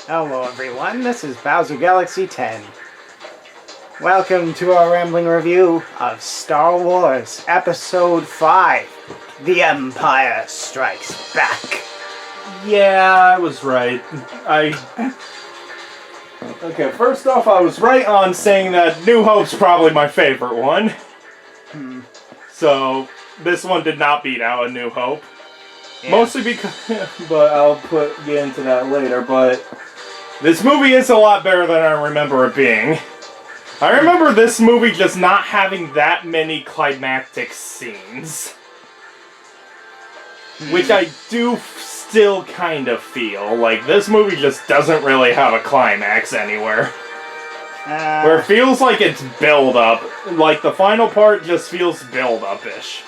Hello everyone, this is Bowser Galaxy 10. Welcome to our rambling review of Star Wars Episode 5, The Empire Strikes Back. Yeah, I was right. Okay, first off, I was right on saying that New Hope's probably my favorite one. So, this one did not beat out A New Hope. Yeah. Mostly because... but I'll get into that later, but... This movie is a lot better than I remember it being. I remember this movie just not having that many climactic scenes. Which I do still kind of feel. Like, this movie just doesn't really have a climax anywhere. Where it feels like it's build-up. Like, the final part just feels build-up-ish.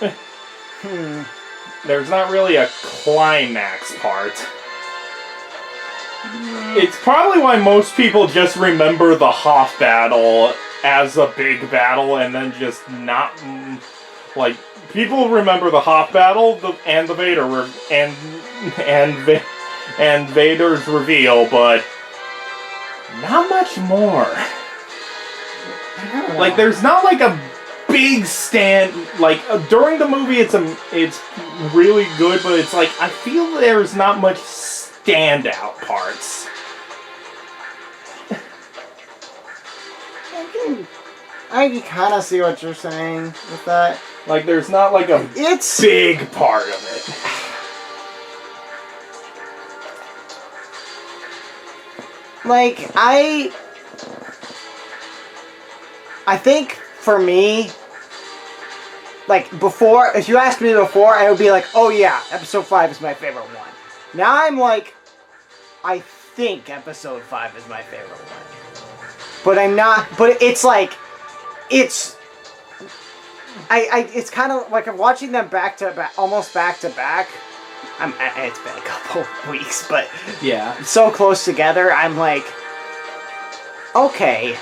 There's not really a climax part. It's probably why most people just remember the Hoth battle as a big battle and then just not... Like, people remember the Hoth battle and the Vader and Vader's reveal, but not much more. Like, there's not like a big stand... Like, during the movie it's really good, but it's like, I feel there's not much standout parts. I can kind of see what you're saying with that. Like, there's not like a big part of it. Like, I think for me, like, before, if you asked me before, I would be like, oh yeah, Episode 5 is my favorite one. Now I'm like, I think Episode 5 is my favorite one. But I'm not, but it's like, it's kind of like I'm watching them back to back, almost back to back. It's been a couple weeks, but yeah, so close together. I'm like, okay.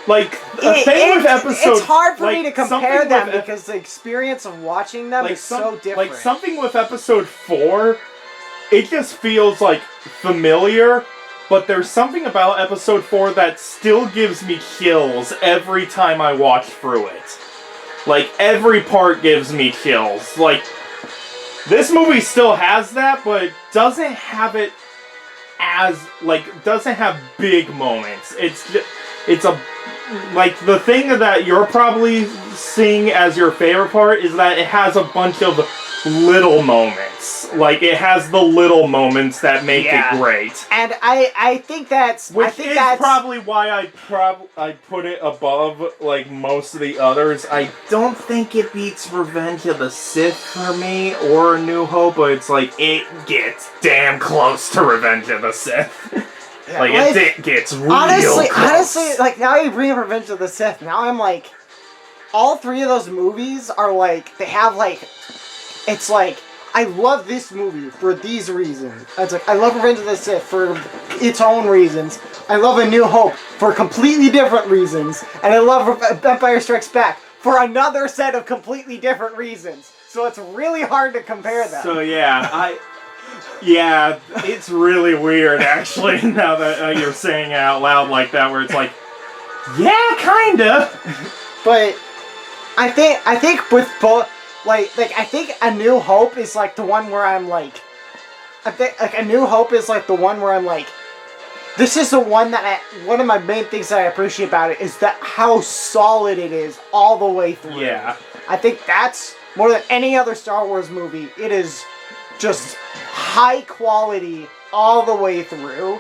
Like the thing with episode, it's hard for me to compare them because the experience of watching them is so different. Like something with Episode 4, it just feels like familiar. But there's something about Episode 4 that still gives me chills every time I watch through it. Like, every part gives me chills. Like, this movie still has that, but it doesn't have it as, like, doesn't have big moments. It's just, it's a, like, the thing that you're probably seeing as your favorite part is that it has a bunch of little moments. Like, it has the little moments that make it great. And I think that's... Which is probably why I put it above, like, most of the others. I don't think it beats Revenge of the Sith for me, or New Hope, but it's like, it gets damn close to Revenge of the Sith. Yeah, like, it gets real close. Honestly, like, now you bring up Revenge of the Sith, now I'm like... All three of those movies are like, they have like... It's like, I love this movie for these reasons. It's like, I love Revenge of the Sith for its own reasons. I love A New Hope for completely different reasons. And I love Empire Strikes Back for another set of completely different reasons. So it's really hard to compare them. So yeah, yeah, it's really weird actually now that you're saying it out loud like that, where it's like, yeah, kinda. But I think with both... Like, I think A New Hope is, like, the one where I'm, like... I think, like, A New Hope is, like, the one where I'm, like... This is the one that one of my main things that I appreciate about it is that how solid it is all the way through. Yeah. I think that's, more than any other Star Wars movie, it is just high quality all the way through.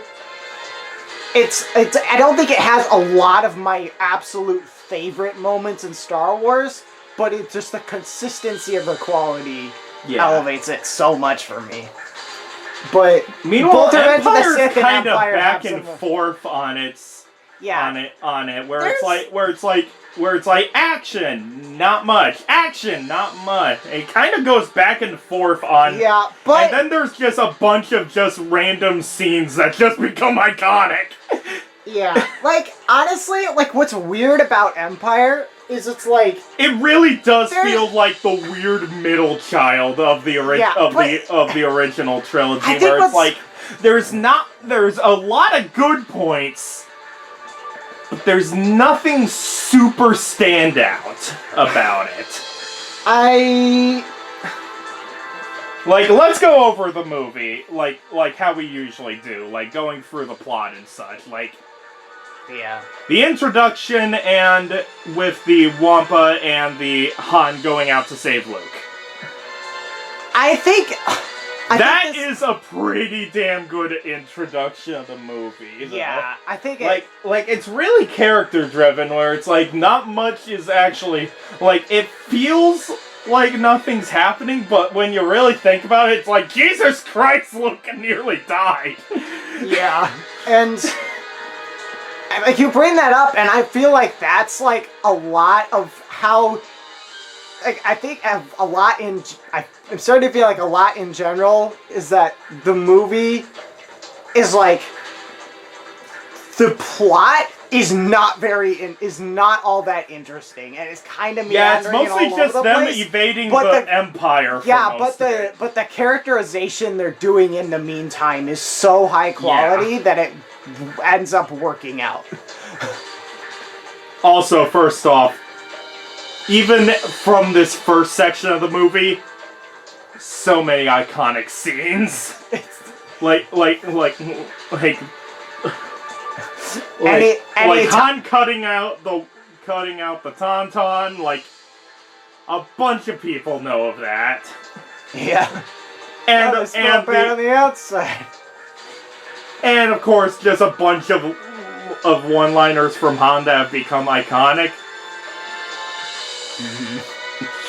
I don't think it has a lot of my absolute favorite moments in Star Wars, but it's just the consistency of the quality elevates it so much for me. But meanwhile, both Empire's Sith and kind of Empire back and forth on its where it's like action, not much, action, not much. It kind of goes back and forth on. Yeah, but and then there's just a bunch of just random scenes that just become iconic. Yeah, like honestly, like what's weird about Empire is it's like it really does feel like the weird middle child of the original trilogy, where it's like There's a lot of good points, but there's nothing super standout about it. Like, let's go over the movie, like how we usually do, like going through the plot and such. Like, Yeah. the introduction and with the Wampa and the Han going out to save Luke. I think That is a pretty damn good introduction of the movie. Though. Yeah, I think like it's really character driven, where it's like not much is actually like it feels like nothing's happening, but when you really think about it, it's like Jesus Christ, Luke nearly died. Yeah, and like you bring that up, and I feel like that's like a lot of how. Like, I think a lot in... I'm starting to feel like a lot in general is that the movie is like... The plot is not all that interesting, and it's kind of meandering. Yeah, it's mostly all just over the them place. evading But the Empire. Yeah, but the characterization they're doing in the meantime is so high quality that it ends up working out. Also, first off, even from this first section of the movie, so many iconic scenes. like Han cutting out the tauntaun. Like, a bunch of people know of that. Yeah. And on the outside. And of course, just a bunch of one-liners from Han that have become iconic.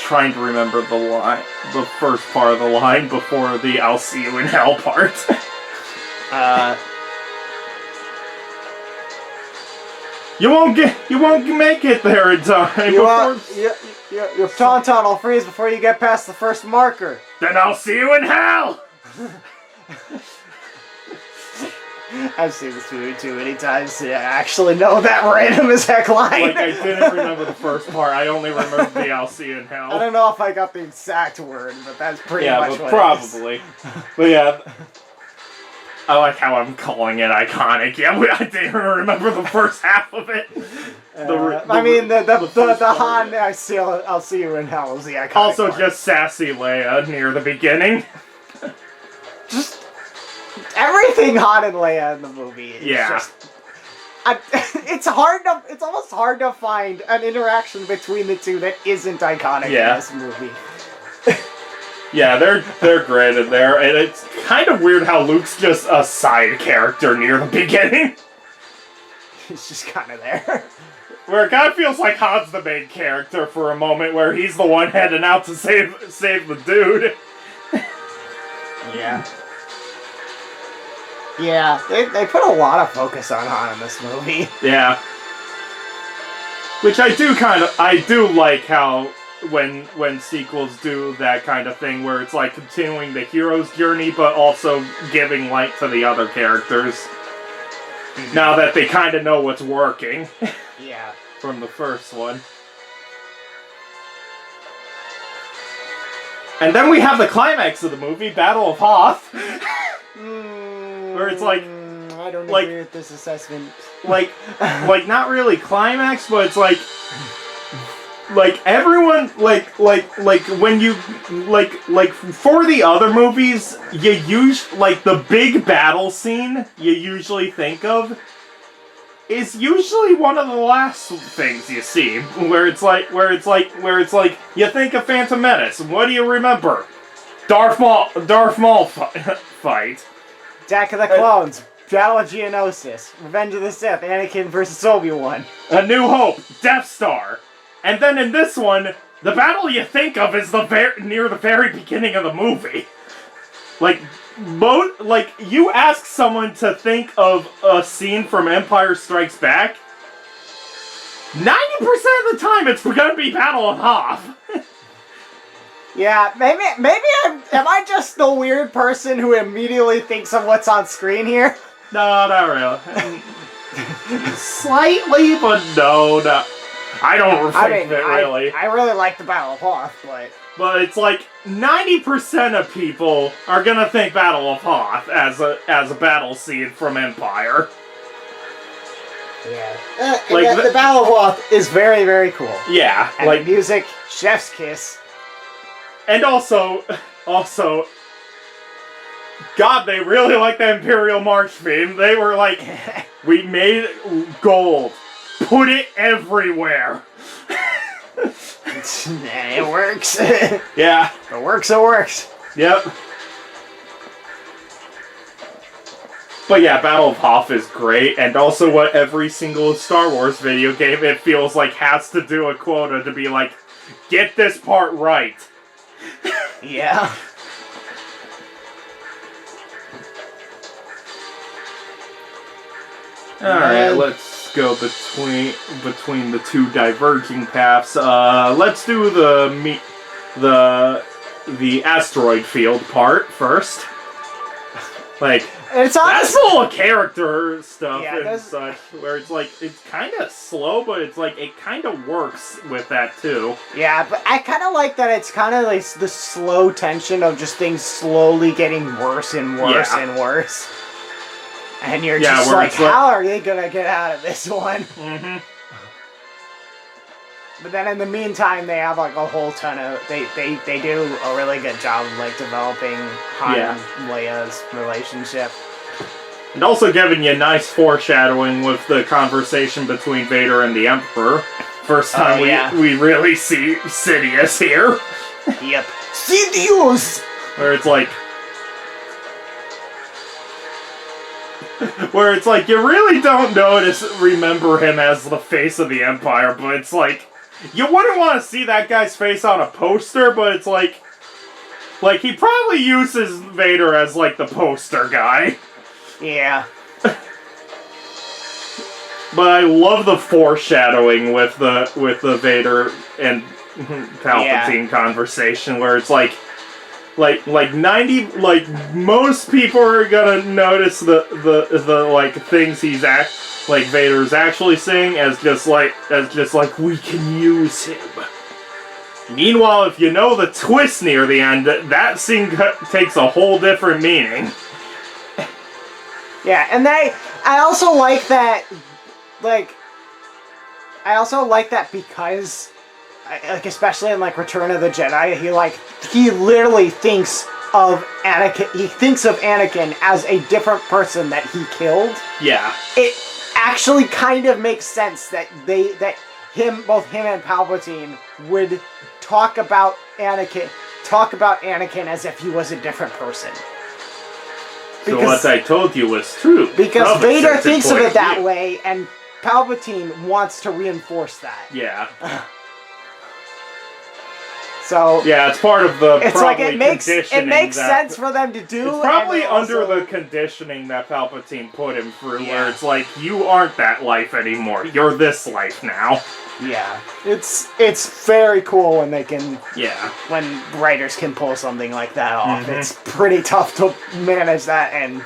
Trying to remember the first part of the line before the "I'll see you in hell" part. You won't make it there in time. Your tauntaun will freeze before you get past the first marker. Then I'll see you in hell. I've seen this movie too many times to actually know that random as heck line. Like, I didn't remember the first part. I only remember the "I'll see you in hell." I don't know if I got the exact word, but that's pretty much what probably. it is. But yeah, I like how I'm calling it iconic. Yeah, I didn't remember the first half of it. The Han I'll see you in hell is the iconic Also, part. just sassy Leia near the beginning. Just everything Han and Leia in the movie is just... it's almost hard to find an interaction between the two that isn't iconic in this movie. Yeah, they're great in there, and it's kind of weird how Luke's just a side character near the beginning. He's just kind of there. Where it kind of feels like Han's the main character for a moment, where he's the one heading out to save the dude. Yeah. Yeah, they put a lot of focus on Han in this movie. Yeah. Which I do like how when sequels do that kind of thing where it's like continuing the hero's journey but also giving light to the other characters. Now that they kind of know what's working. Yeah. From the first one. And then we have the climax of the movie, Battle of Hoth. Where it's like... I don't agree with this assessment. Like not really climax, but it's like everyone, when you, for the other movies, you the big battle scene you usually think of is usually one of the last things you see, where it's like, you think of Phantom Menace, what do you remember? Darth Maul fight. Attack of the Clones, Battle of Geonosis, Revenge of the Sith, Anakin versus Obi-Wan. A New Hope, Death Star. And then in this one, the battle you think of is near the very beginning of the movie. You ask someone to think of a scene from Empire Strikes Back, 90% of the time it's gonna be Battle of Hoth. Yeah, maybe am I just the weird person who immediately thinks of what's on screen here? No, not really. Slightly, but no. I don't think that really. I really like the Battle of Hoth, but But it's like 90% of people are gonna think Battle of Hoth as a battle scene from Empire. Yeah. Like the Battle of Hoth is very, very cool. Yeah, And like the music, chef's kiss. And also, God, they really like the Imperial March theme. They were like, we made gold. Put it everywhere. It works. Yeah. If it works, it works. Yep. But yeah, Battle of Hoth is great, and also what every single Star Wars video game, it feels like, has to do a quota to be like, get this part right. Yeah. Alright, let's go between the two diverging paths. Let's do the asteroid field part first. Like, it's that's full of character stuff Yeah, and such, where it's like, it's kind of slow, but it's like, it kind of works with that too. Yeah, but I kind of like that it's kind of like the slow tension of just things slowly getting worse and worse and worse. And you're just like, how are they gonna get out of this one? Mm-hmm. But then in the meantime, they have like a whole ton of... They do a really good job of like developing Han and Leia's relationship. And also giving you nice foreshadowing with the conversation between Vader and the Emperor. First time we really see Sidious here. Yep. Sidious! Where it's like... Where it's like, you really don't remember him as the face of the Empire, but it's like, you wouldn't want to see that guy's face on a poster, but it's like he probably uses Vader as like the poster guy. Yeah. But I love the foreshadowing with the Vader and Palpatine conversation, where it's like most people are gonna notice the like things Vader's actually saying as just like we can use him. Meanwhile, if you know the twist near the end, that scene takes a whole different meaning. Yeah, and I also like that, because, especially in, Return of the Jedi, he literally thinks of Anakin, as a different person that he killed. Yeah. It actually kind of makes sense that both him and Palpatine would talk about Anakin as if he was a different person. So what I told you was true. Because Vader thinks of it that way, and Palpatine wants to reinforce that. Yeah. So yeah, it's part of the. It's like it makes sense for them to do. It's probably under the conditioning that Palpatine put him through, where it's like, you aren't that life anymore. You're this life now. Yeah, it's very cool when they can. Yeah. When writers can pull something like that off, it's pretty tough to manage that, and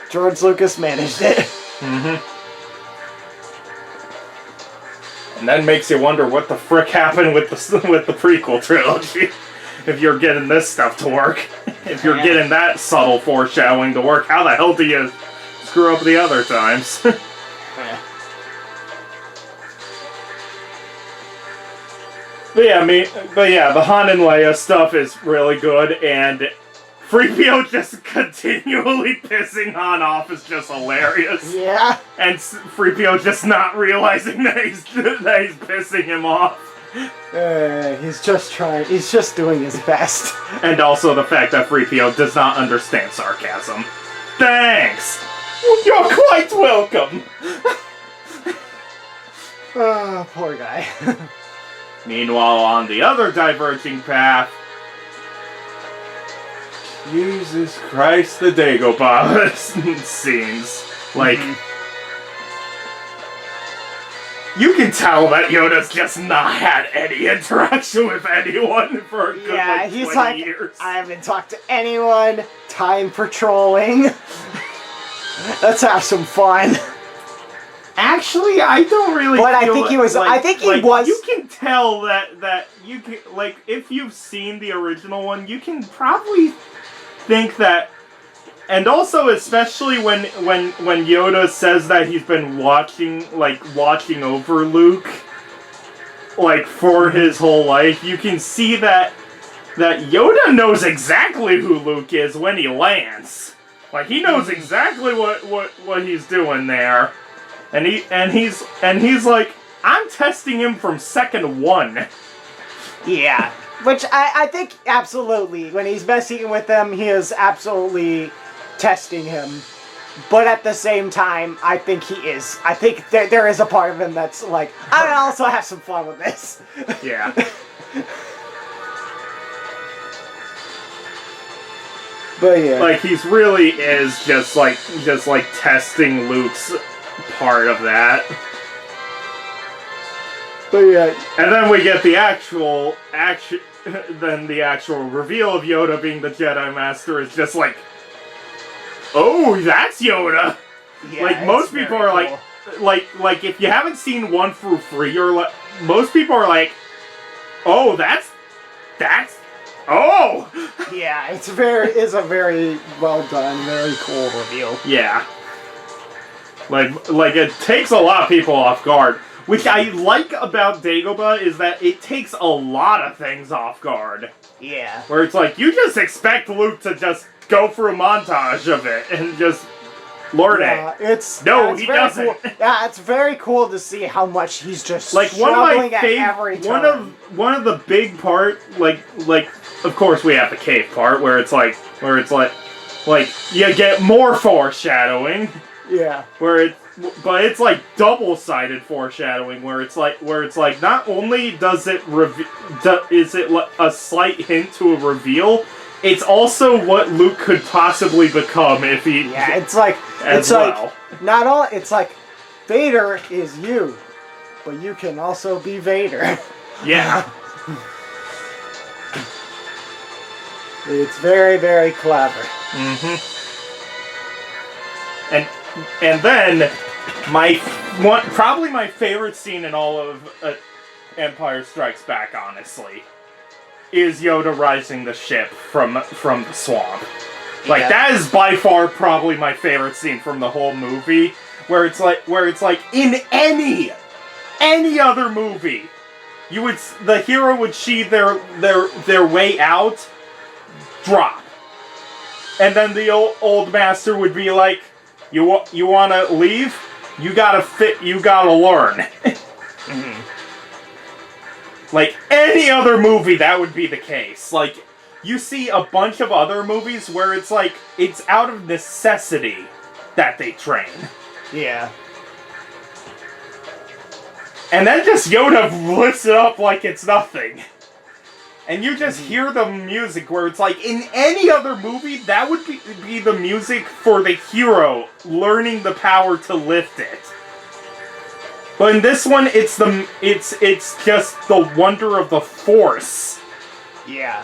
George Lucas managed it. Mm-hmm. And that makes you wonder what the frick happened with the prequel trilogy. If you're getting this stuff to work. If you're getting that subtle foreshadowing to work, how the hell do you screw up the other times? But the Han and Leia stuff is really good, and 3PO just continually pissing Han off is just hilarious. Yeah. And 3PO just not realizing that he's pissing him off. He's just doing his best. And also the fact that 3PO does not understand sarcasm. Thanks! You're quite welcome! Oh, poor guy. Meanwhile, on the other diverging path, Jesus Christ, the Dagobah scenes. You can tell that Yoda's just not had any interaction with anyone for a good, he's 20 years. I haven't talked to anyone. Time patrolling. Let's have some fun. Actually, I don't really. But I feel think he was. Like, I think he like, was. You can tell that you can, like, if you've seen the original one, you can probably think that. And also, especially when Yoda says that he's been watching over Luke, like, for his whole life, you can see that Yoda knows exactly who Luke is when he lands. Like, he knows exactly what he's doing there. And he's like, I'm testing him from second one. Yeah. Which I think absolutely, when he's messing with them, he is absolutely testing him. But at the same time, I think he is. I think there is a part of him that's like, I also have some fun with this. Yeah. But yeah. Like, he's really is just like testing Luke's part of that. But yeah. And then we get the actual reveal of Yoda being the Jedi Master is just like, oh, that's Yoda. Yeah, like, most people are cool. like if you haven't seen 1 through 3, you're like, most people are like, oh, that's oh. Yeah, it's a very well done, very cool reveal. Yeah. Like it takes a lot of people off guard. Which I like about Dagobah is that it takes a lot of things off guard. Yeah. Where it's like, you just expect Luke to just go through a montage of it and just learn it. It's he doesn't. Cool. Yeah, it's very cool to see how much he's just like one of my favorite one of the big part, like of course we have the cave part where it's like you get more foreshadowing. Yeah. But it's like double-sided foreshadowing, where it's like not only does it is it a slight hint to a reveal, it's also what Luke could possibly become if he. Yeah, it's like not all. It's like Vader is you, but you can also be Vader. Yeah. It's very, very clever. Mm-hmm. And then probably my favorite scene in all of Empire Strikes Back, honestly, is Yoda rising the ship from the swamp. Like, that is by far probably my favorite scene from the whole movie, where it's like in any other movie, the hero would sheathe their way out, drop, and then the old master would be like, You want to leave? You gotta learn. Mm-hmm. Like, any other movie, that would be the case. Like, you see a bunch of other movies where it's like, it's out of necessity that they train. Yeah. And then just Yoda lifts it up like it's nothing. And you just hear the music where it's like, in any other movie, that would be the music for the hero learning the power to lift it. But in this one, it's just the wonder of the Force. Yeah.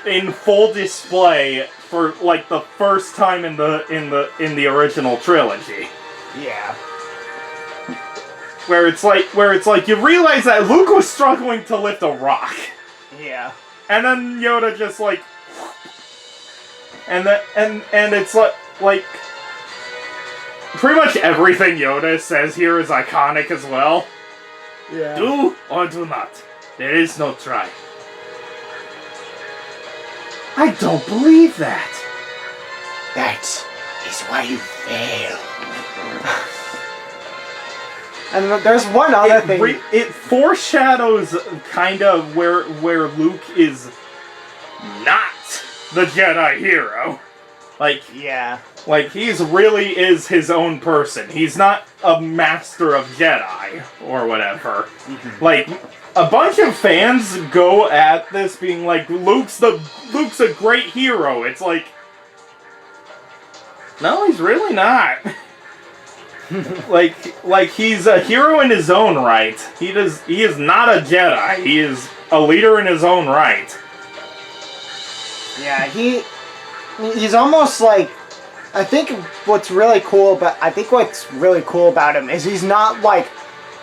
In full display for like the first time in the original trilogy. Yeah. Where it's like you realize that Luke was struggling to lift a rock. Yeah. And then Yoda just like, and it's like pretty much everything Yoda says here is iconic as well. Yeah. Do or do not. There is no try. I don't believe that. That is why you fail. And there's one other thing. It foreshadows kind of where Luke is not the Jedi hero. Like, yeah. Like, he's really is his own person. He's not a master of Jedi or whatever. Mm-hmm. Like, a bunch of fans go at this being like, Luke's a great hero. It's like, no, he's really not. like he's a hero in his own right. He is not a Jedi. He is a leader in his own right. Yeah, he's almost like I think what's really cool about him is he's not like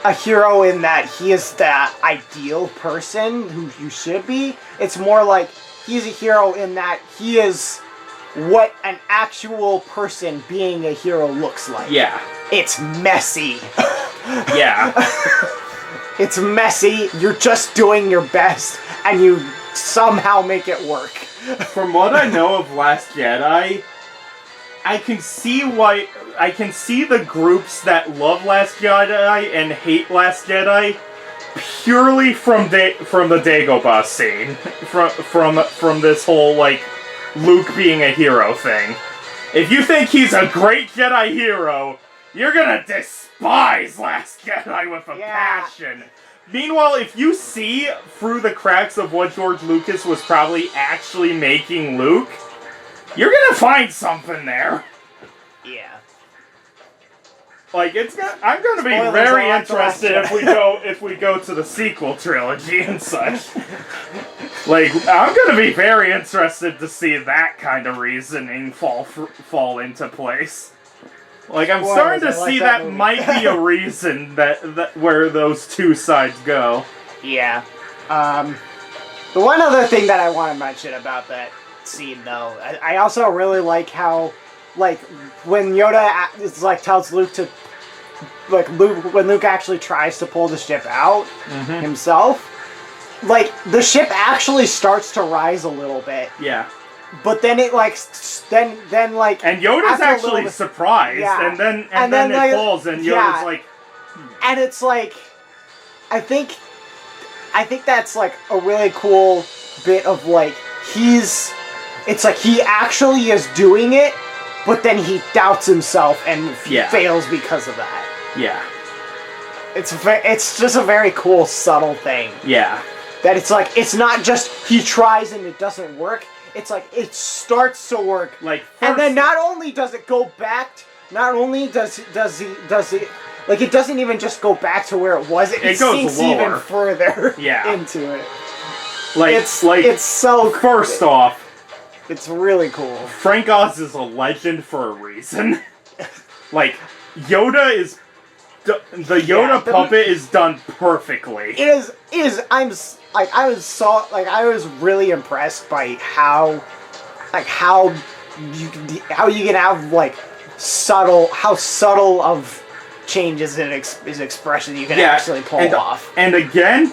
a hero in that he is the ideal person who you should be. It's more like he's a hero in that he is what an actual person being a hero looks like. Yeah. It's messy. Yeah. It's messy. You're just doing your best, and you somehow make it work. From what I know of Last Jedi, I can see the groups that love Last Jedi and hate Last Jedi purely from the Dagobah scene, from this whole like Luke being a hero thing. If you think he's a great Jedi hero, you're gonna despise Last Jedi with a passion. Meanwhile, if you see through the cracks of what George Lucas was probably actually making Luke, you're gonna find something there. Yeah. Like I'm gonna be very interested if we go to the sequel trilogy and such. Like I'm gonna be very interested to see that kind of reasoning fall into place. Like I'm starting to see that might be a reason that where those two sides go. Yeah. The one other thing that I want to mention about that scene, though, I also really like how, like, when Yoda is like tells Luke to, like, when Luke actually tries to pull the ship out himself, like the ship actually starts to rise a little bit. Yeah. But then it like then like and Yoda's actually surprised, and then it like, falls, and Yoda's like, and it's like, I think that's like a really cool bit of like it's like he actually is doing it, but then he doubts himself and fails because of that. Yeah. It's just a very cool subtle thing. Yeah. That it's like it's not just he tries and it doesn't work. It's like it starts to work, like, and then not only does it go back, not only does he, like it doesn't even just go back to where it was. It goes sinks lower. even further into it. Like it's so first off, it's really cool. Frank Oz is a legend for a reason. Like Yoda is. The Yoda puppet is done perfectly. It is. I was really impressed by how you can have like subtle of changes in his expression you can actually pull off. And again,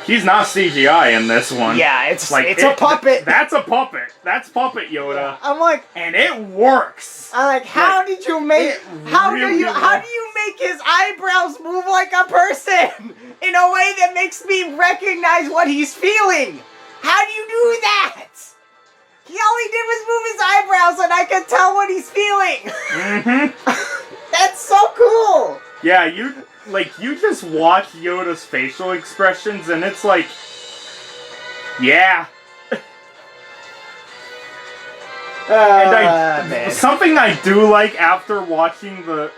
he's not CGI in this one. Yeah, it's a puppet. That's a puppet. That's puppet Yoda. Yeah. I'm like, and it works. I'm like, how did you make? How do you make his eyebrows move like a person in a way that makes me recognize what he's feeling? How do you do that? He all he did was move his eyebrows, and I could tell what he's feeling. That's so cool. Yeah, you just watch Yoda's facial expressions, and it's like, yeah. Something I do like after watching the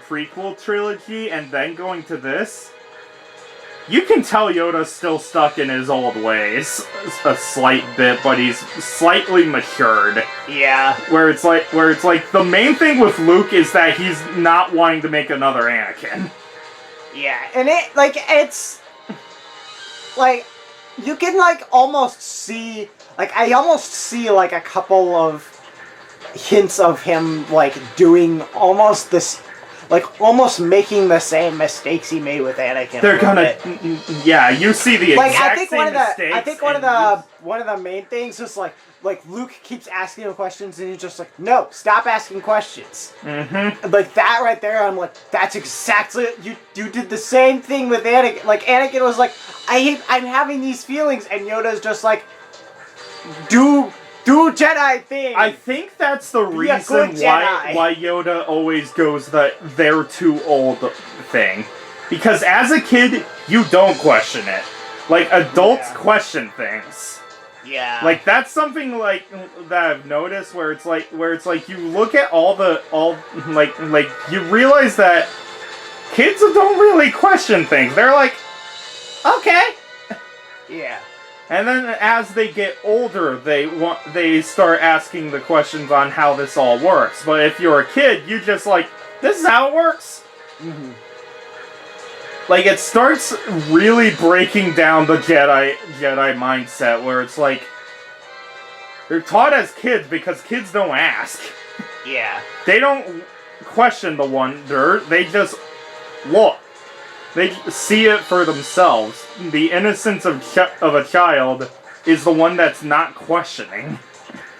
prequel trilogy and then going to this, you can tell Yoda's still stuck in his old ways a slight bit, but he's slightly matured. Yeah. Where it's like the main thing with Luke is that he's not wanting to make another Anakin. Yeah, and it's like you can like almost see, like I almost see like a couple of hints of him like doing almost this, like almost making the same mistakes he made with Anakin. They're gonna, yeah. You see the exact same mistakes. I think one of the main things is like Luke keeps asking him questions and he's just like, no, stop asking questions. Like that right there, I'm like, that's exactly you did the same thing with Anakin. Like Anakin was like, I'm having these feelings, and Yoda's just like, do Jedi things. I think that's the reason why Yoda always goes the they're too old thing. Because as a kid, you don't question it. Like, adults question things. Yeah. Like, that's something, like, that I've noticed where it's like you look at like, you realize that kids don't really question things. They're like, okay. Yeah. And then as they get older, they start asking the questions on how this all works. But if you're a kid, you just like, this is how it works. Mm-hmm. Like, it starts really breaking down the Jedi mindset, where it's like, they're taught as kids because kids don't ask. Yeah. They don't question the wonder, they just look. They see it for themselves. The innocence of a child is the one that's not questioning.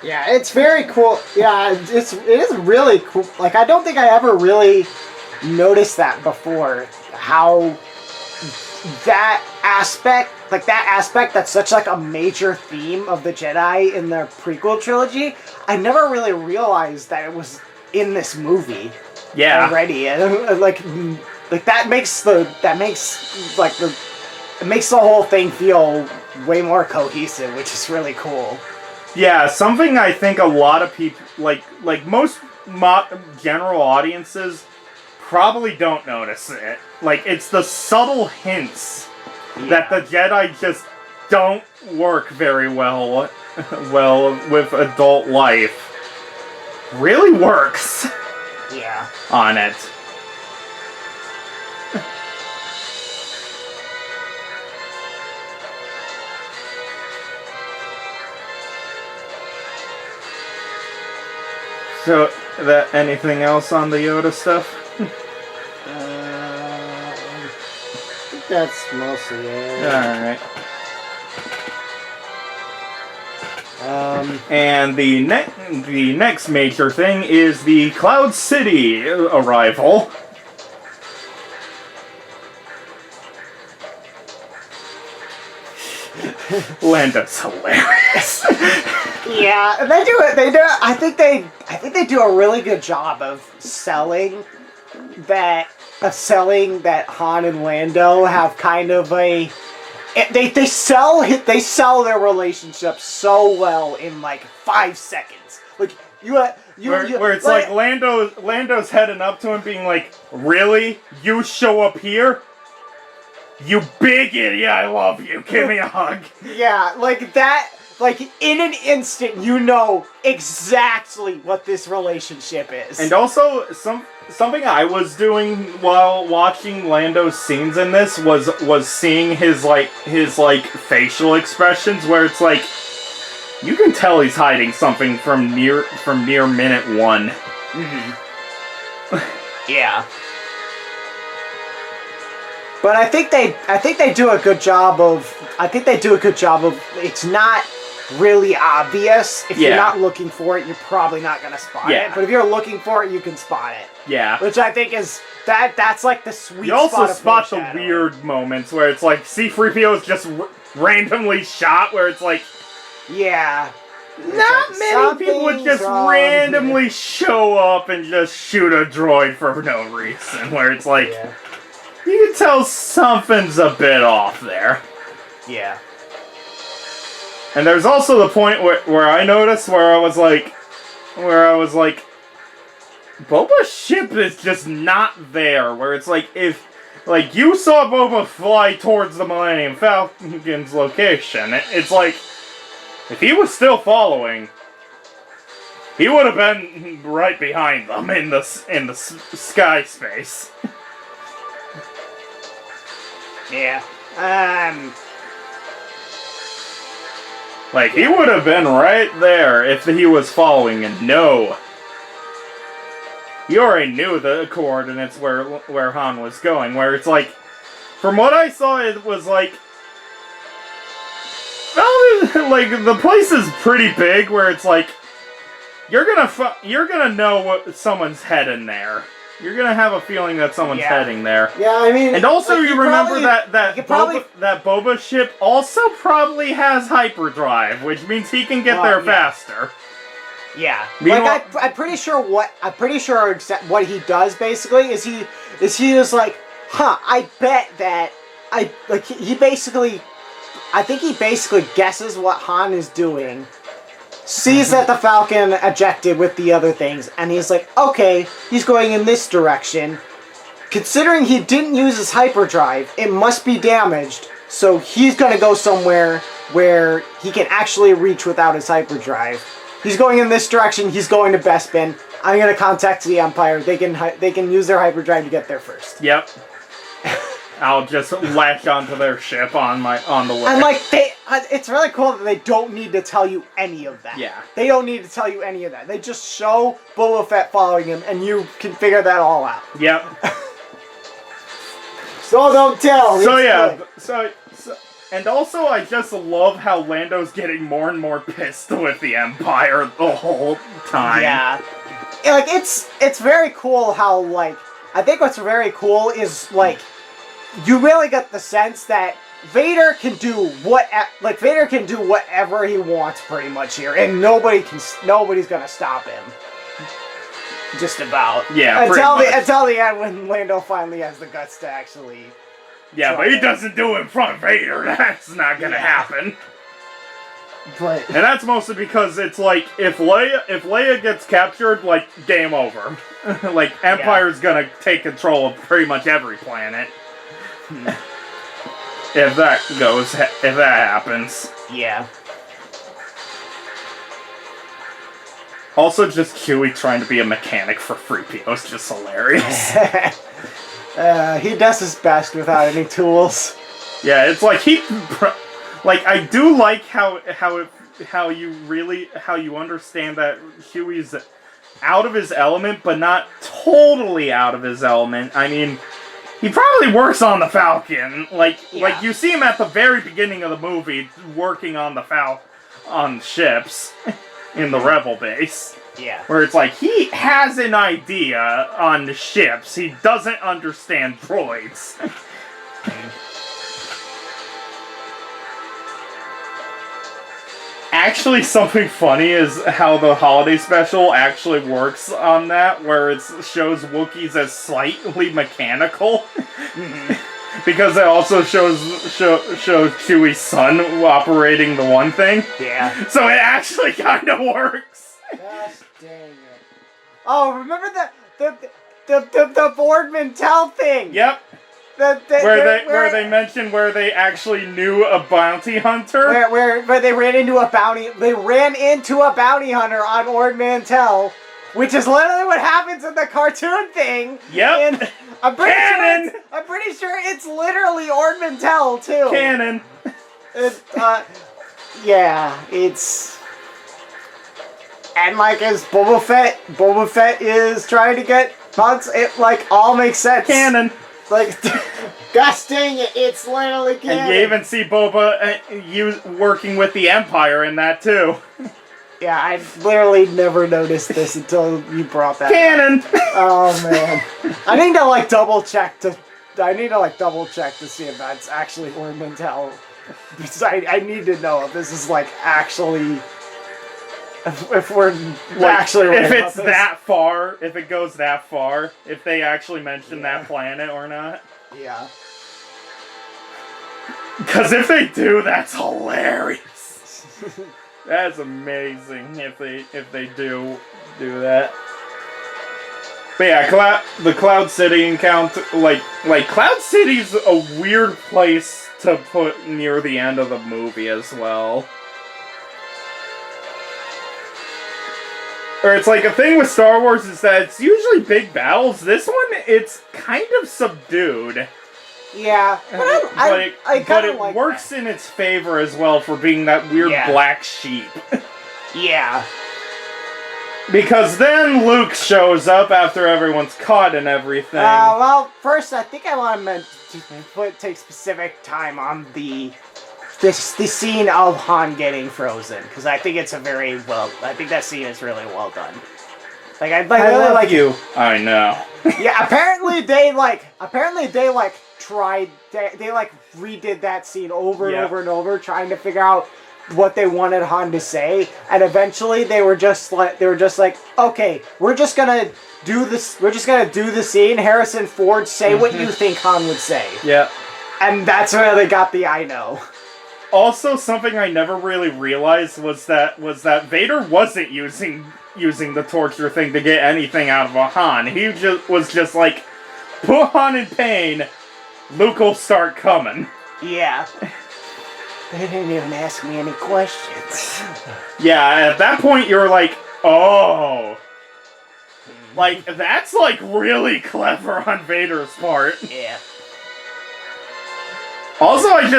Yeah, it's very cool. Yeah, it is really cool. Like, I don't think I ever really noticed that before. How that aspect that's such like a major theme of the Jedi in the prequel trilogy, I never really realized that it was in this movie. Yeah. Already. And, like that makes the whole thing feel way more cohesive, which is really cool. Yeah, something I think a lot of people, like most general audiences, probably don't notice it. Like, it's the subtle hints that the Jedi just don't work very well with adult life. Really works. Yeah. On it. So, anything else on the Yoda stuff? I think that's mostly it. Alright. And the next major thing is the Cloud City arrival. Lando's hilarious. Yeah, they do it. They do. I think they do a really good job of selling that Han and Lando have kind of a. They sell their relationship so well in like 5 seconds. Like where it's like Lando's heading up to him, being like, "Really? You show up here? You big idiot! I love you. Give me a hug." Yeah, like that. Like, in an instant, you know exactly what this relationship is. And also, something I was doing while watching Lando's scenes in this was seeing his facial expressions, where it's like, you can tell he's hiding something from near minute 1. Mm-hmm. Yeah. But I think they do a good job of. It's not really obvious. If you're not looking for it, you're probably not gonna spot it. But if you're looking for it, you can spot it. Yeah. Which I think is that's like the sweet spot. You also spot the weird moments where it's like C-3PO is just randomly shot, where it's like, yeah. Not many people would just randomly show up and just shoot a droid for no reason. Where it's like, you can tell something's a bit off there. Yeah. And there's also the point where I noticed where I was like, Boba's ship is just not there. Where it's like, if you saw Boba fly towards the Millennium Falcon's location, it's like, if he was still following, he would have been right behind them in the sky space. Yeah. Like, he would have been right there if he was following, and no. He already knew the coordinates where Han was going, where it's like, from what I saw, it was like, well, like, the place is pretty big, where it's like, you're gonna know what someone's heading there. You're gonna have a feeling that someone's heading there. Yeah, I mean, and also you remember that Boba ship also probably has hyperdrive, which means he can get there faster. Yeah, like I'm pretty sure what he does basically is he is like, I bet that I think he basically guesses what Han is doing. Sees that the Falcon ejected with the other things, and he's like, okay, he's going in this direction. Considering he didn't use his hyperdrive, it must be damaged, so he's gonna go somewhere where he can actually reach without his hyperdrive. He's going in this direction. He's going to Bespin. I'm gonna contact the Empire. They can use their hyperdrive to get there first. Yep. I'll just latch onto their ship on the way. And like it's really cool that they don't need to tell you any of that. Yeah. They don't need to tell you any of that. They just show Boba Fett following him, and you can figure that all out. Yep. So don't tell. So yeah. So and also I just love how Lando's getting more and more pissed with the Empire the whole time. Yeah. Like it's very cool how like I think what's very cool is like you really get the sense that Vader can do whatever he wants pretty much here, and nobody's gonna stop him. Just about. Yeah. Until the end when Lando finally has the guts to actually. Yeah, but he doesn't do it in front of Vader. That's not gonna happen. But and that's mostly because it's like if Leia gets captured, like game over. Like Empire's gonna take control of pretty much every planet. If that happens. Yeah. Also, just Chewie trying to be a mechanic for 3PO is just hilarious. He does his best without any tools. Yeah, it's like I do like how you understand that Chewie's out of his element, but not totally out of his element. I mean, he probably works on the Falcon. Like you see him at the very beginning of the movie working on on ships in the Rebel base. Yeah. Where it's like, he has an idea on the ships. He doesn't understand droids. Actually, something funny is how the holiday special actually works on that, where it shows Wookiees as slightly mechanical. Because it also shows Chewie's son operating the one thing. Yeah. So it actually kind of works. Gosh dang it. Oh, remember the Boardman Tell thing? Yep. Where they mentioned where they actually knew a bounty hunter. Where they ran into a bounty hunter on Ord Mantell, which is literally what happens in the cartoon thing. Yep. And I'm pretty sure it's literally Ord Mantell too. Canon. Yeah, it's. And like as Boba Fett is trying to get bugs, it like all makes sense. Canon. Like, gosh dang it, it's literally canon. And you even see Boba working with the Empire in that too. Yeah, I literally never noticed this until you brought that canon. up. Oh man, I need to like double check to see if that's actually Ord Mantell. Because I need to know if this is like actually. If we're actually if it's that far, if it goes that far, if they actually mention that planet or not. Yeah. Because if they do, that's hilarious. That's amazing if they do that. But yeah, the Cloud City encounter, like Cloud City's a weird place to put near the end of the movie as well. Or it's like a thing with Star Wars is that it's usually big battles. This one, it's kind of subdued. Yeah, but it works in its favor as well for being that weird black sheep. Yeah. Because then Luke shows up after everyone's caught and everything. Well, first I think I want to take specific time on the scene of Han getting frozen, because I think I think that scene is really well done. Like I really like you. I know. Yeah, apparently they redid that scene over and over and over, trying to figure out what they wanted Han to say, and eventually they were just like, okay, we're just gonna do this. We're just gonna do the scene. Harrison Ford, say what you think Han would say. Yeah. And that's where they got the I know. Also, something I never really realized was that Vader wasn't using the torture thing to get anything out of a Han. He was just like, put Han in pain, Luke will start coming. Yeah. They didn't even ask me any questions. Yeah, at that point you're like, oh. Like, that's like really clever on Vader's part. Yeah. Also, I'm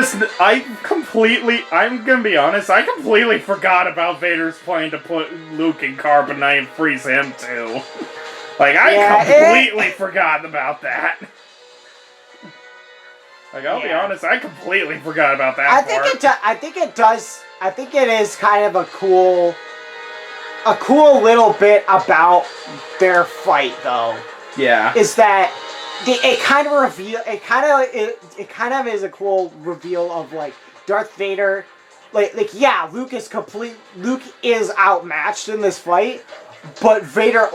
gonna be honest, I completely forgot about Vader's plan to put Luke in carbonite and freeze him too. Like, I completely forgot about that. Like, I'll be honest, I completely forgot about that part. I think it does. I think it is kind of a cool little bit about their fight, though. Yeah. Is that it kind of is a cool reveal of like Darth Vader, like yeah, Luke is outmatched in this fight, but Vader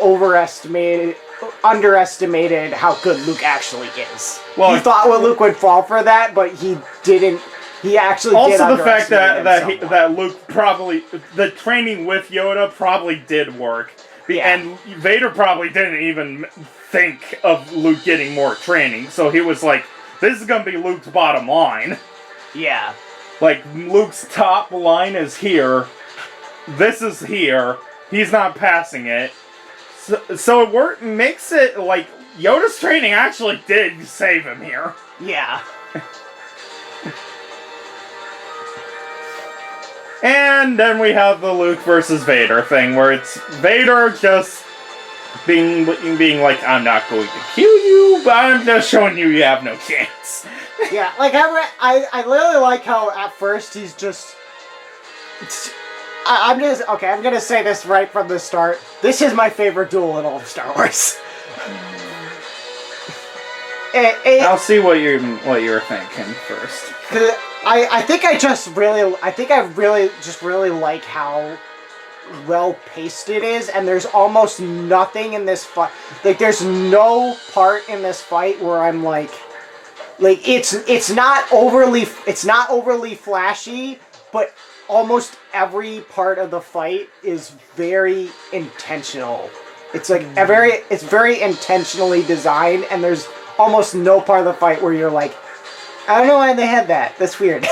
underestimated how good Luke actually is. Well, he thought Luke would fall for that, but he didn't. He actually did. Also, the fact that Luke probably the training with Yoda probably did work, and Vader probably didn't even think of Luke getting more training. So he was like, "This is gonna be Luke's bottom line." Yeah. Like, Luke's top line is here. This is here. He's not passing it. So it makes it like Yoda's training actually did save him here. Yeah. And then we have the Luke versus Vader thing, where it's Vader just being like, I'm not going to kill you, but I'm just showing you have no chance. Yeah, like I really like how at first he's just. I'm gonna say this right from the start. This is my favorite duel in all of Star Wars. I'll see what you're thinking first. I think I really like how well paced it is, and there's almost nothing in this fight. Like, there's no part in this fight where I'm like it's not overly flashy, but almost every part of the fight is very intentional. It's like it's very intentionally designed, and there's almost no part of the fight where you're like, I don't know why they had that. That's weird.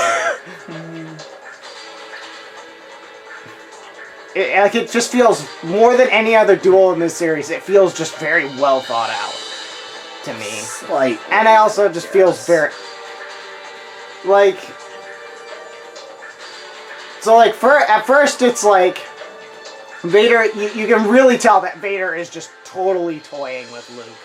It just feels more than any other duel in this series. It feels just very well thought out to me. And I also just feels very like. So like at first it's like Vader. You can really tell that Vader is just totally toying with Luke.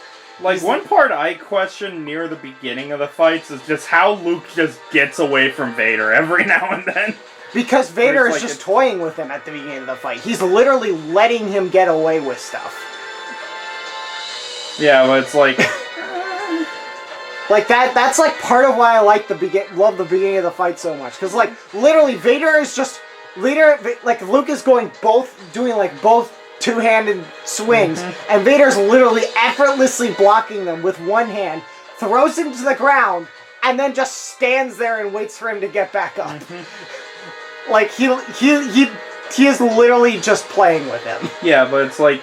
Like, one part I question near the beginning of the fights is just how Luke just gets away from Vader every now and then. Because Vader is just toying with him at the beginning of the fight. He's literally letting him get away with stuff. Yeah, but it's like... like, that's like part of why I love the beginning of the fight so much. Because, like, literally, Vader is just... Luke is doing both two-handed swings, and Vader's literally effortlessly blocking them with one hand, throws him to the ground, and then just stands there and waits for him to get back up. Like, he is literally just playing with him. Yeah, but it's like...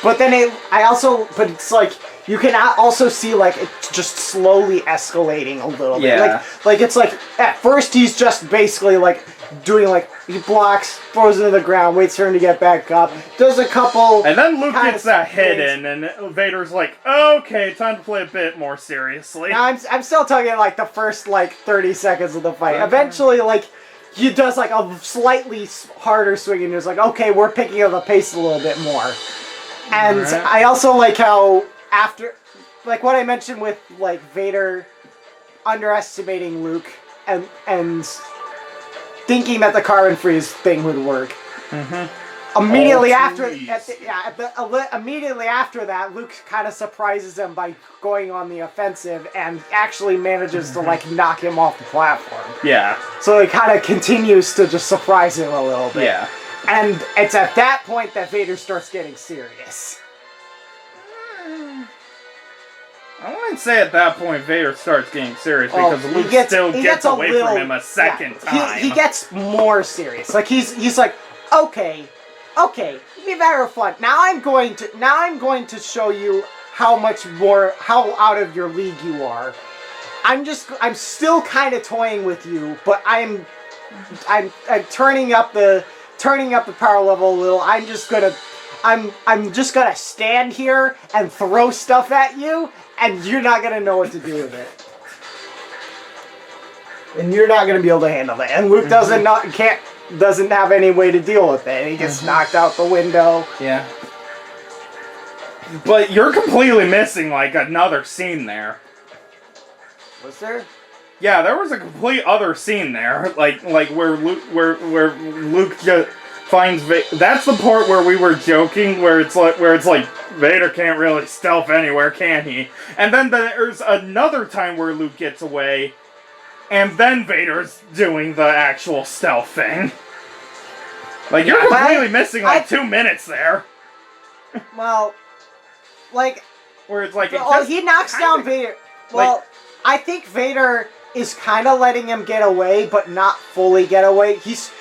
But then it's like, you can also see, like, it just slowly escalating a little bit. Like, it's like, at first he's just basically, like, doing, like, he blocks, throws it to the ground, waits for him to get back up, does a couple... And then Luke gets that hit in, and Vader's like, okay, time to play a bit more seriously. Now, I'm still talking, like, the first, like, 30 seconds of the fight. Eventually, like, he does, like, a slightly harder swing, and he's like, okay, we're picking up the pace a little bit more. And I also like how, after, like, what I mentioned with, like, Vader underestimating Luke and thinking that the carbon freeze thing would work. Immediately after that, Luke kind of surprises him by going on the offensive and actually manages to, like, knock him off the platform. Yeah. So it kind of continues to just surprise him a little bit. Yeah. And it's at that point that Vader starts getting serious. I wouldn't say at that point Vader starts getting serious, because Luke still gets away from him a second time. He gets more serious. Like, he's like, okay, we've had fun. Now I'm going to show you how out of your league you are. I'm still kind of toying with you, but I'm turning up the power level a little. I'm just gonna stand here and throw stuff at you, and you're not gonna know what to do with it. And you're not gonna be able to handle it. And Luke doesn't have any way to deal with it. He gets knocked out the window. Yeah. But you're completely missing like another scene there. Was there? Yeah, there was a complete other scene there, like where Luke just finds that's the part where we were joking, where it's like Vader can't really stealth anywhere, can he? And then there's another time where Luke gets away, and then Vader's doing the actual stealth thing. Like you're completely missing like 2 minutes there. Well, like where it's like he knocks down Vader. Well, like, I think Vader is kind of letting him get away, but not fully get away. He's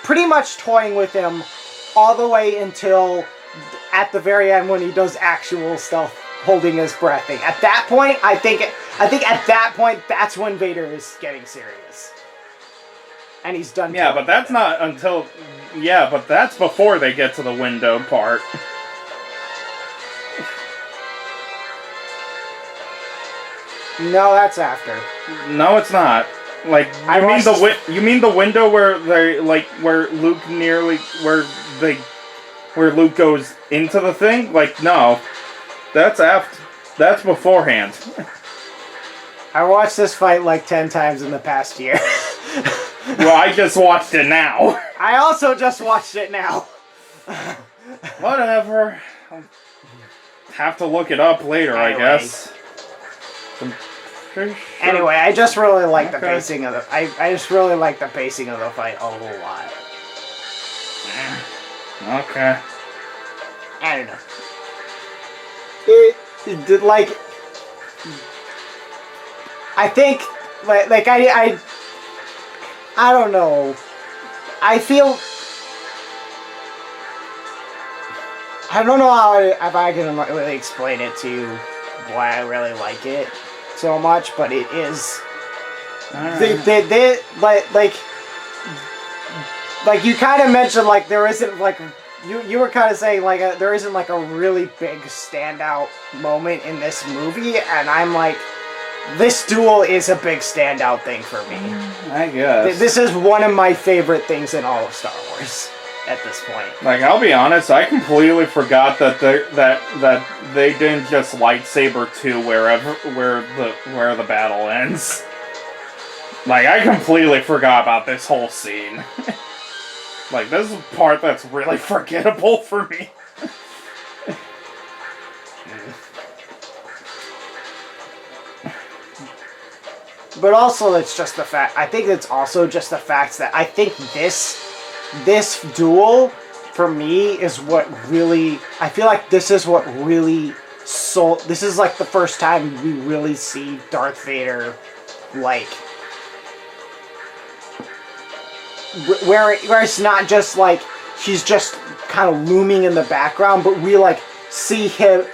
pretty much toying with him all the way until at the very end when he does actual stealth, holding his breath thing. At that point, I think at that point that's when Vader is getting serious, and he's done. Yeah, but that's not until. Yeah, but that's before they get to the window part. No, that's after. No, it's not. Like you mean the window where they where Luke where Luke goes into the thing? Like no, that's after. That's beforehand. I watched this fight like 10 times in the past year. Well, I just watched it now. I also just watched it now. Whatever. I'll have to look it up later, anyway. I guess. Anyway, I just really like the pacing of the. I just really like the pacing of the fight a whole lot. Okay. I don't know. It did like. I think like I don't know. I feel. I don't know if I can really explain it to you why I really like it so much, but it is. They like you kind of mentioned like there isn't like you were kind of saying like there isn't like a really big standout moment in this movie, and I'm like, this duel is a big standout thing for me. I guess this is one of my favorite things in all of Star Wars at this point. Like I'll be honest, I completely forgot that they didn't just lightsaber to where the battle ends. Like I completely forgot about this whole scene. Like this is a part that's really forgettable for me. But also, it's just the fact. I think it's also just the fact that I think this duel for me is what really. I feel like this is what really sold. This is like the first time we really see Darth Vader, like where it's not just like he's just kind of looming in the background, but we like see him.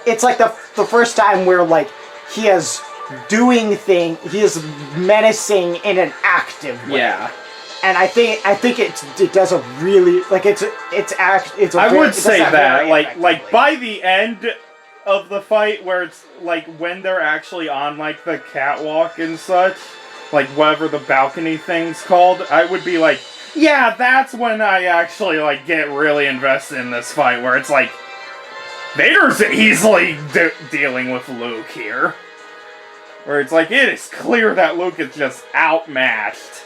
It's like the first time where like he is doing he is menacing in an active way. Yeah. And I think it does a really like it's I would say that like by the end of the fight where it's like when they're actually on like the catwalk and such, like whatever the balcony thing's called, I would be like, yeah, that's when I actually like get really invested in this fight where it's like Vader's easily dealing with Luke here. Where it's like, it is clear that Luke is just outmatched.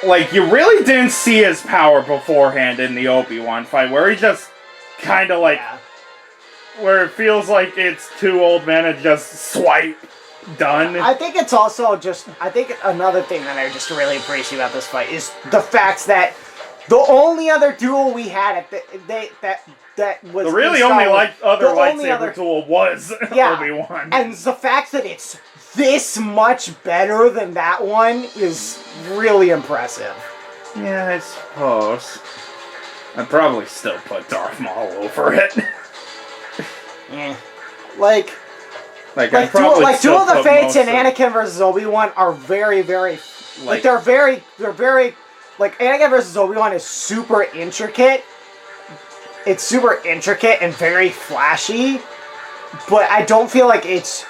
Like, you really didn't see his power beforehand in the Obi-Wan fight, where he just kind of like, where it feels like it's two old men and just swipe, done. I think it's also just, I think another thing that I just really appreciate about this fight is the fact that the only other duel we had at that was the really only other lightsaber duel was Obi-Wan. And the fact that it's this much better than that one is really impressive. Yeah, I suppose. I'd probably still put Darth Maul over it. Yeah. Like, Like Duel of the Fates and Anakin versus Obi-Wan are very, very they're very like Anakin versus Obi-Wan is super intricate. It's super intricate and very flashy, but I don't feel like it's.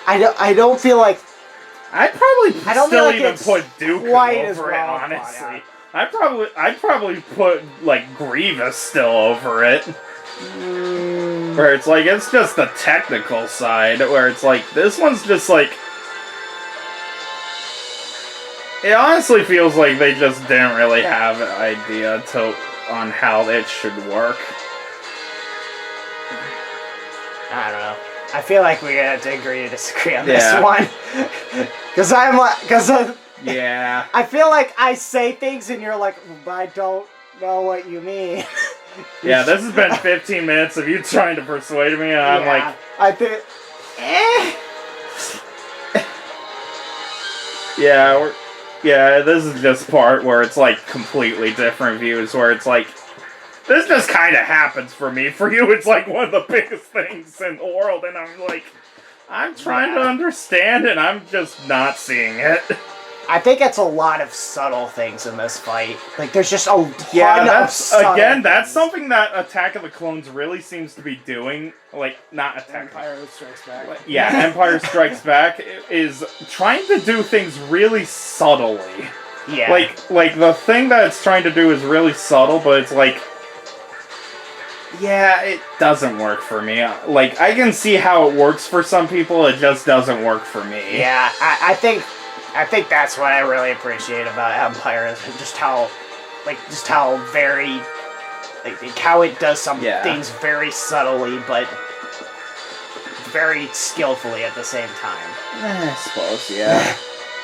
I don't feel like. I'd probably still like even put Duke over it, honestly. I'd probably put like Grievous still over it. Where it's like it's just the technical side, where it's like this one's just like. It honestly feels like they just didn't really have an idea on how it should work. I don't know. I feel like we're gonna have to agree to disagree on this one. Yeah. I feel like I say things and you're like, I don't know what you mean. Yeah, this has been 15 minutes of you trying to persuade me, and I'm like... I think... Yeah, this is just part where it's like completely different views, where it's like... This just kind of happens for me. For you, it's like one of the biggest things in the world, and I'm like... I'm trying to understand, and I'm just not seeing it. I think it's a lot of subtle things in this fight. Like, there's just a ton of subtle that's things. something that Attack of the Clones really seems to be doing. Like, not Attack... Empire Strikes Back. Yeah, Empire Strikes Back is trying to do things really subtly. Yeah. Like, the thing that it's trying to do is really subtle, but it's like... Yeah, it doesn't work for me. Like, I can see how it works for some people, it just doesn't work for me. Yeah, I think that's what I really appreciate about Empire is just how very, how it does some things very subtly, but very skillfully at the same time. I suppose, yeah.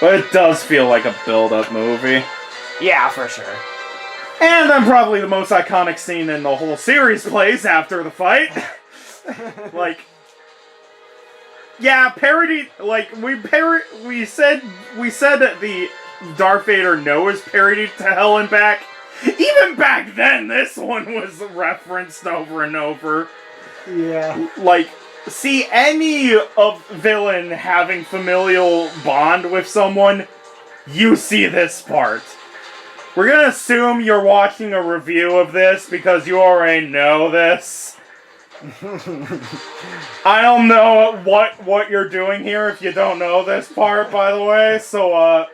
But it does feel like a build-up movie. Yeah, for sure. And then probably the most iconic scene in the whole series plays after the fight. Like... Yeah, parody, like, we said that the Darth Vader No is parodied to hell and back. Even back then, this one was referenced over and over. Yeah. Like, see any of villain having familial bond with someone, you see this part. We're gonna assume you're watching a review of this because you already know this. I don't know what you're doing here if you don't know this part, by the way, so,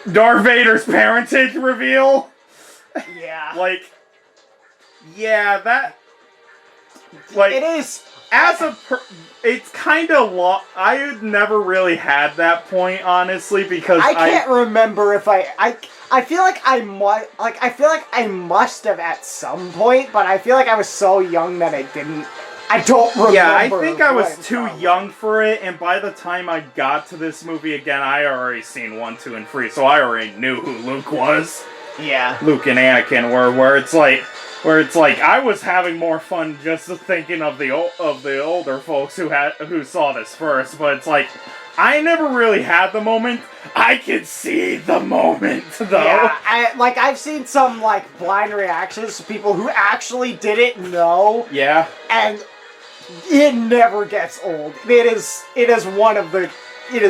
Darth Vader's parentage reveal? Yeah. It is... it's kind of I had never really had that point, honestly, because I can't remember if I feel like I must have at some point, but I feel like I was so young that I don't remember. Yeah, I think I was too young for it, and by the time I got to this movie again, I already seen 1, 2, and 3, so I already knew who Luke was. Yeah. Luke and Anakin were, where it's like I was having more fun just thinking of the older folks who saw this first, but it's like I never really had the moment. I could see the moment though. Yeah, I've seen some blind reactions to people who actually didn't know. Yeah. And it never gets old. It is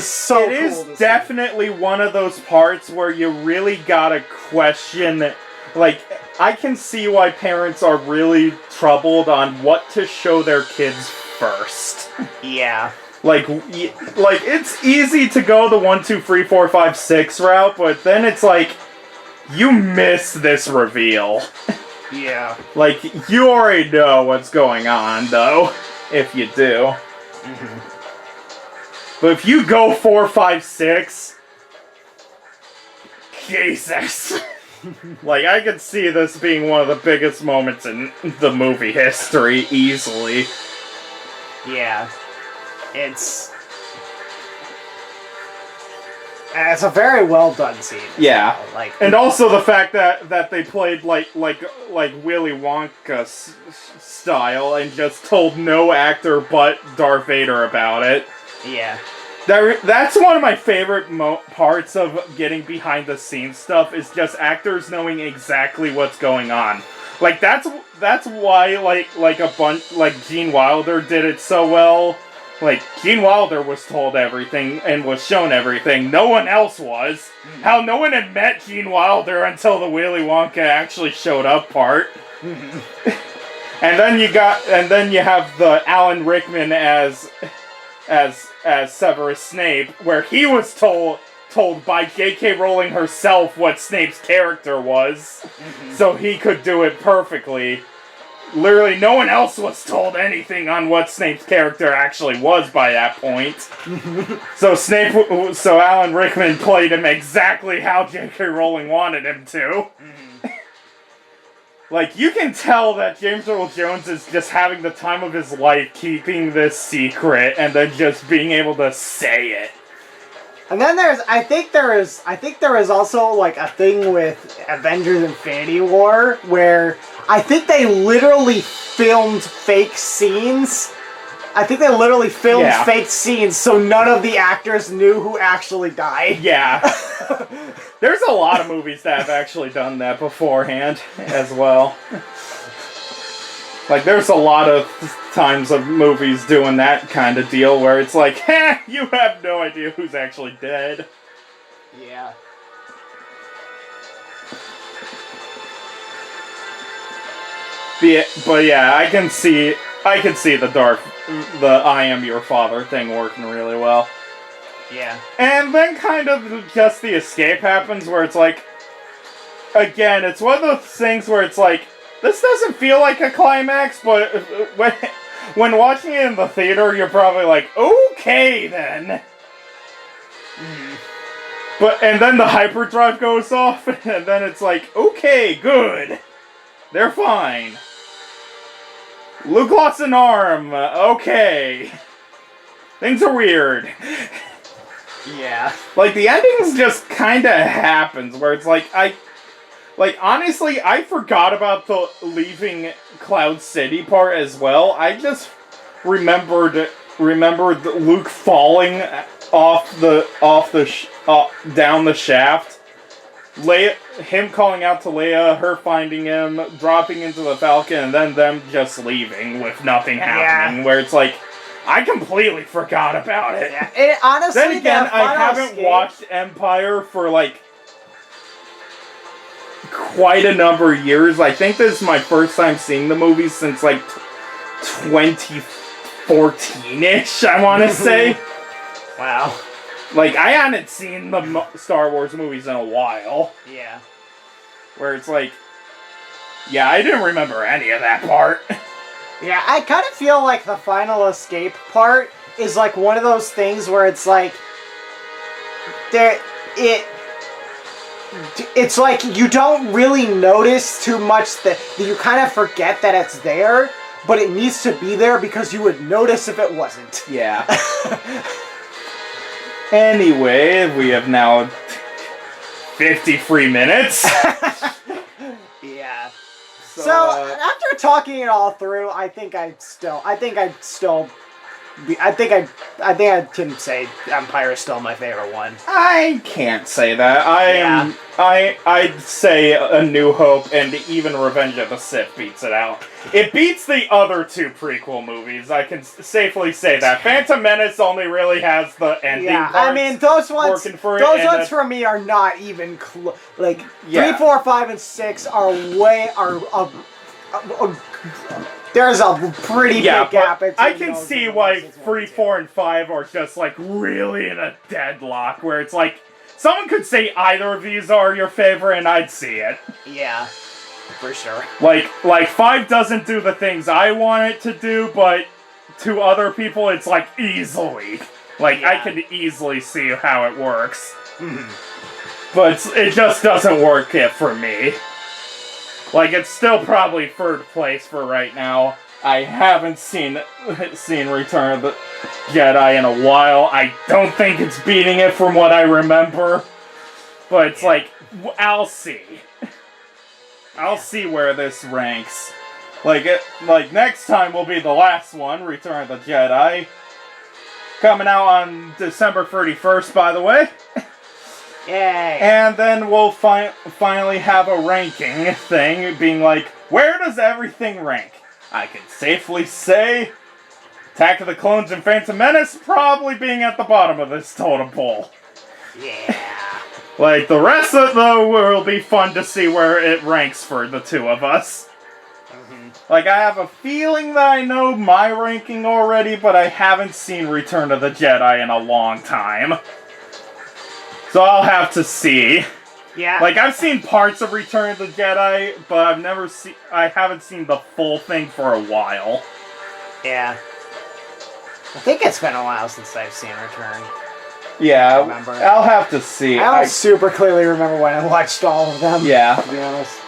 so cool. It is definitely one of those parts where you really gotta question. Like, I can see why parents are really troubled on what to show their kids first. Yeah. Like it's easy to go the 1, 2, 3, 4, 5, 6 route, but then it's like, you miss this reveal. Yeah. Like, you already know what's going on, though, if you do. Mm-hmm. But if you go 4, 5, 6... Jesus. Like, I could see this being one of the biggest moments in the movie history, easily. Yeah. It's a very well done scene. Yeah. And also the fact that they played like Willy Wonka style and just told no actor but Darth Vader about it. Yeah. That's one of my favorite parts of getting behind the scenes stuff, is just actors knowing exactly what's going on. Like that's why like a bunch like Gene Wilder did it so well. Like Gene Wilder was told everything and was shown everything. No one else was. How no one had met Gene Wilder until the Willy Wonka actually showed up part. And then you have the Alan Rickman as Severus Snape, where he was told by J.K. Rowling herself what Snape's character was, so he could do it perfectly. Literally, no one else was told anything on what Snape's character actually was by that point. So Alan Rickman played him exactly how J.K. Rowling wanted him to. Like, you can tell that James Earl Jones is just having the time of his life keeping this secret and then just being able to say it. And then I think there is also like a thing with Avengers Infinity War where I think they literally filmed fake scenes. Fake scenes so none of the actors knew who actually died. Yeah. There's a lot of movies that have actually done that beforehand as well. Like, there's a lot of times of movies doing that kind of deal where it's like, you have no idea who's actually dead. Yeah. But yeah, I can see the I am your father thing working really well. Yeah. And then kind of just the escape happens where it's like, again, it's one of those things where it's like, this doesn't feel like a climax, but when watching it in the theater, you're probably like, okay then. And then the hyperdrive goes off, and then it's like, okay, good. They're fine. Luke lost an arm, okay. Things are weird. Yeah. Like, the endings just kinda happens, where it's like, honestly, I forgot about the leaving Cloud City part as well. I just remembered Luke falling down the shaft. Him calling out to Leia, her finding him, dropping into the Falcon, and then them just leaving with nothing happening. Yeah. Where it's like, I completely forgot about it. Yeah. Honestly, then again, I haven't watched Empire for like quite a number of years. I think this is my first time seeing the movie since like 2014-ish, I want to say. Wow. Like, I hadn't seen the Star Wars movies in a while. Yeah. Where it's like, yeah, I didn't remember any of that part. Yeah, I kind of feel like the final escape part is like one of those things where it's like, it's like you don't really notice too much that you kind of forget that it's there, but it needs to be there because you would notice if it wasn't. Yeah. Anyway, we have now 53 minutes. Yeah. So after talking it all through, I think I can say Empire is still my favorite one. I can't say that. I'd say A New Hope and even Revenge of the Sith beats it out. It beats the other two prequel movies. I can safely say that. Phantom Menace only really has the ending parts. I mean, those ones for me are not even like 3, 4, 5, and 6 are there's a pretty big gap. I can see why 3, 4, and 5 are just like really in a deadlock where it's like someone could say either of these are your favorite and I'd see it. Yeah, for sure. Like 5 doesn't do the things I want it to do, but to other people it's like easily. Like I could easily see how it works. But it just doesn't work for me. Like, it's still probably third place for right now. I haven't seen Return of the Jedi in a while. I don't think it's beating it from what I remember. But it's like, I'll see. I'll see where this ranks. Like, next time will be the last one, Return of the Jedi. Coming out on December 31st, by the way. Yay. And then we'll finally have a ranking thing, being like, Where does everything rank? I can safely say Attack of the Clones and Phantom Menace probably being at the bottom of this totem pole. Yeah. Like, the rest of the will be fun to see where it ranks for the two of us. Like, I have a feeling that I know my ranking already, but I haven't seen Return of the Jedi in a long time. So I'll have to see. Yeah. Like, I've seen parts of Return of the Jedi, but I haven't seen the full thing for a while. Yeah. I think it's been a while since I've seen Return. Yeah, I remember. I'll have to see. I don't super clearly remember when I watched all of them. Yeah. To be honest.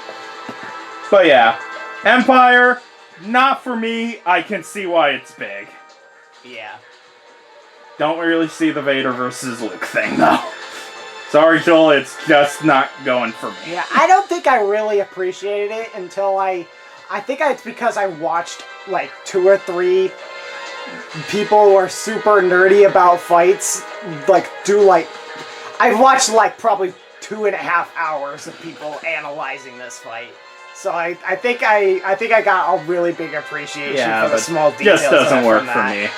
But yeah. Empire, not for me. I can see why it's big. Yeah. Don't really see the Vader versus Luke thing, though. Sorry, Joel, it's just not going for me. Yeah, I don't think I really appreciated it until I think it's because I watched like 2 or 3 people who are super nerdy about fights, I've watched like probably 2.5 hours of people analyzing this fight. So I think I got a really big appreciation for the small details. Just doesn't work for me.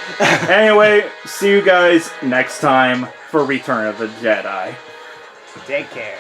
Anyway, see you guys next time for Return of the Jedi. Take care.